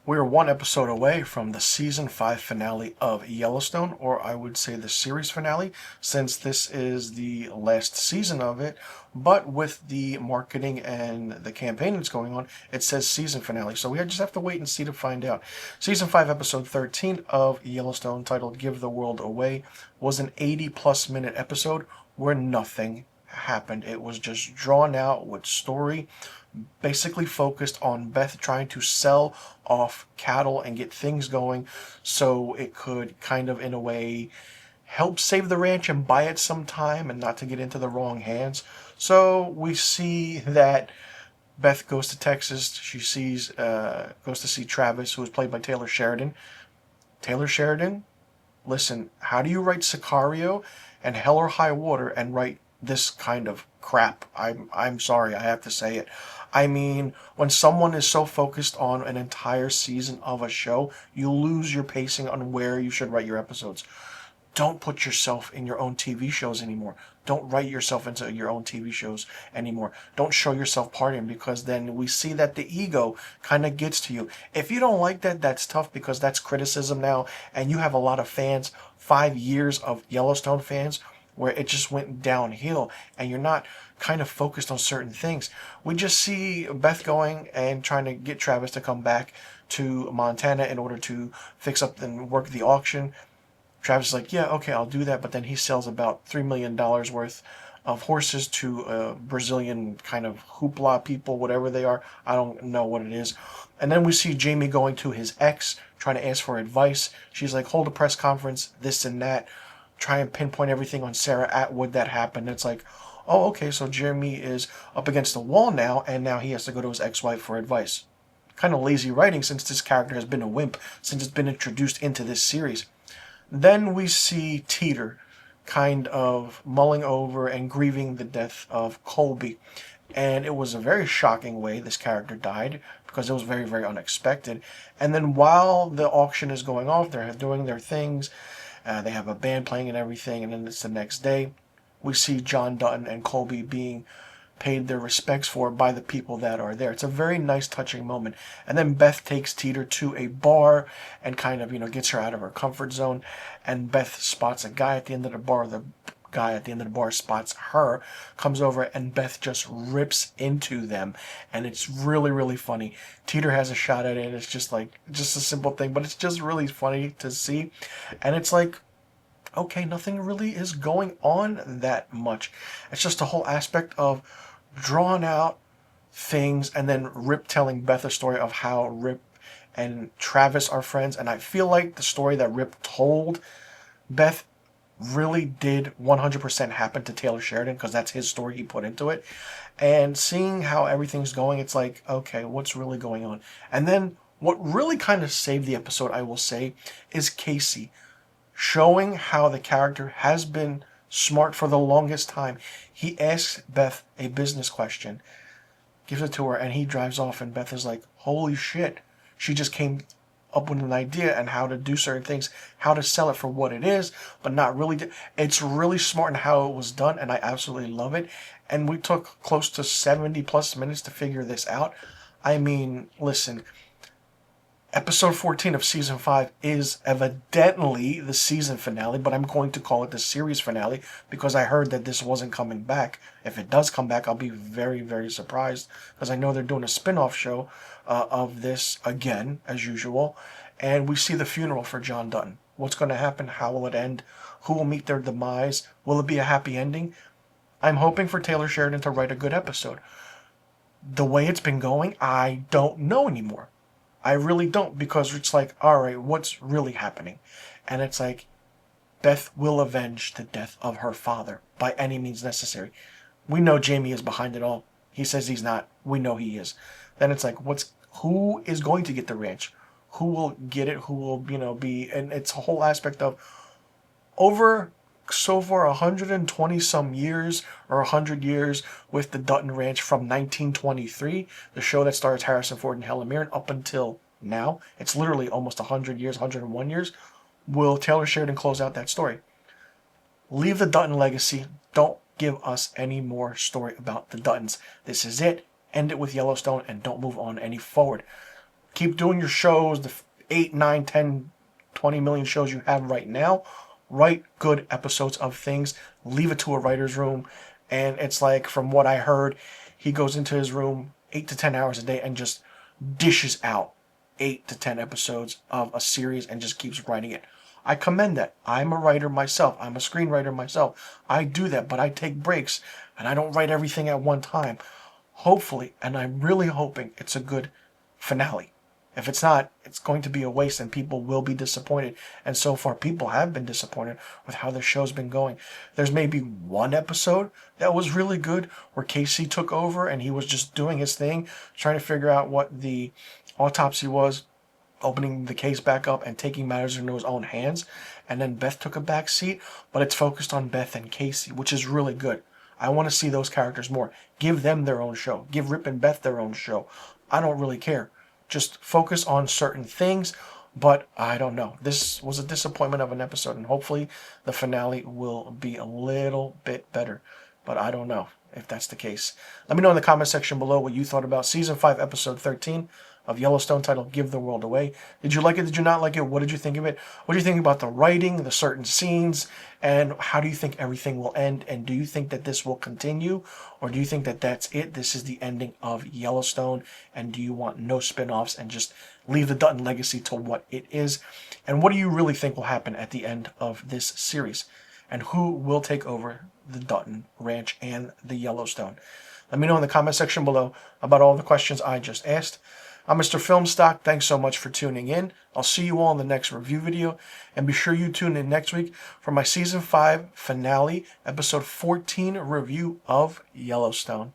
We're one episode away from the season 5 finale of Yellowstone, or I would say the series finale, since this is the last season of it. But with the marketing and the campaign that's going on, it says season finale. So we just have to wait and see to find out. Season 5, episode 13 of Yellowstone, titled Give the World Away, was an 80-plus minute episode where nothing happened. It was just drawn out with story, basically focused on Beth trying to sell off cattle and get things going so it could kind of, in a way, help save the ranch and buy it sometime and not to get into the wrong hands. So we see that Beth goes to Texas. She goes to see Travis, who is played by Taylor Sheridan. Taylor Sheridan, listen, how do you write Sicario and Hell or High Water and write this kind of crap? I'm sorry, I have to say it. I mean, when someone is so focused on an entire season of a show, you lose your pacing on where you should write your episodes. Don't put yourself in your own TV shows anymore. Don't write yourself into your own TV shows anymore. Don't show yourself partying, because then we see that the ego kind of gets to you. If you don't like that, that's tough, because that's criticism now, and you have a lot of fans, 5 years of Yellowstone fans, where it just went downhill and you're not kind of focused on certain things. We just see Beth going and trying to get Travis to come back to Montana in order to fix up and work the auction. Travis is like, yeah, okay, I'll do that. But then he sells about $3 million worth of horses to Brazilian kind of hoopla people, whatever they are. I don't know what it is. And then we see Jamie going to his ex, trying to ask for advice. She's like, hold a press conference, this and that. Try and pinpoint everything on Sarah Atwood that happened. It's like, oh, okay, so Jeremy is up against the wall now, and now he has to go to his ex-wife for advice. Kind of lazy writing, since this character has been a wimp since it's been introduced into this series. Then we see Teeter kind of mulling over and grieving the death of Colby. And it was a very shocking way this character died, because it was very, very unexpected. And then while the auction is going off, they're doing their things. They have a band playing and everything, and then it's the next day. We see John Dutton and Colby being paid their respects for by the people that are there. It's a very nice, touching moment. And then Beth takes Teeter to a bar and kind of, gets her out of her comfort zone. And Beth spots a guy at the end of the bar. The guy at the end of the bar spots her, comes over, and Beth just rips into them. And it's really, really funny. Teeter has a shot at it, and it's just a simple thing, but it's just really funny to see. And it's like, okay, nothing really is going on that much. It's just a whole aspect of drawn out things, and then Rip telling Beth a story of how Rip and Travis are friends. And I feel like the story that Rip told Beth really did 100% happen to Taylor Sheridan, because that's his story he put into it. And seeing how everything's going, it's like, okay, what's really going on? And then what really kind of saved the episode, I will say, is Casey showing how the character has been smart for the longest time. He asks Beth a business question, gives it to her, and he drives off, and Beth is like, holy shit, she just came up with an idea and how to do certain things, how to sell it for what it is, but not really. It's really smart in how it was done, and I absolutely love it. And we took close to 70 plus minutes to figure this out. I mean, listen, episode 14 of season 5 is evidently the season finale, but I'm going to call it the series finale, because I heard that this wasn't coming back. If it does come back, I'll be very, very surprised, because I know they're doing a spin-off show of this again, as usual. And we see the funeral for John Dutton. What's going to happen? How will it end? Who will meet their demise? Will it be a happy ending? I'm hoping for Taylor Sheridan to write a good episode. The way it's been going, I don't know anymore. I really don't, because it's like, alright, what's really happening? And it's like, Beth will avenge the death of her father by any means necessary. We know Jamie is behind it all. He says he's not. We know he is. Then it's like, who is going to get the ranch? Who will get it? Who will, be, and it's a whole aspect of over so far 120 some years or 100 years with the Dutton Ranch from 1923, the show that stars Harrison Ford and Helen Mirren, up until now. It's literally almost 100 years, 101 years. Will Taylor Sheridan close out that story? Leave the Dutton legacy. Don't give us any more story about the Duttons. This is it. End it with Yellowstone and don't move on any forward. Keep doing your shows, the 8, 9, 10, 20 million shows you have right now. Write good episodes of things. Leave it to a writer's room. And it's like, from what I heard, he goes into his room 8 to 10 hours a day and just dishes out 8 to 10 episodes of a series and just keeps writing it. I commend that. I'm a writer myself. I'm a screenwriter myself. I do that, but I take breaks and I don't write everything at one time. Hopefully, and I'm really hoping, it's a good finale. If it's not, it's going to be a waste and people will be disappointed. And so far, people have been disappointed with how the show's been going. There's maybe one episode that was really good where Casey took over and he was just doing his thing, trying to figure out what the autopsy was, opening the case back up and taking matters into his own hands. And then Beth took a back seat, but it's focused on Beth and Casey, which is really good. I want to see those characters more. Give them their own show. Give Rip and Beth their own show. I don't really care. Just focus on certain things, but I don't know. This was a disappointment of an episode, and hopefully the finale will be a little bit better, but I don't know if that's the case. Let me know in the comment section below what you thought about Season 5, Episode 13 of Yellowstone, titled Give the World Away. Did you like it? Did you not like it? What did you think of it? What do you think about the writing, the certain scenes, and how do you think everything will end? And do you think that this will continue, or do you think that that's it? This is the ending of Yellowstone, and do you want no spin-offs and just leave the Dutton legacy to what it is? And what do you really think will happen at the end of this series? And who will take over the Dutton Ranch and the Yellowstone? Let me know in the comment section below about all the questions I just asked. I'm Mr. Filmstock. Thanks so much for tuning in. I'll see you all in the next review video. And be sure you tune in next week for my Season 5 finale, Episode 14 review of Yellowstone.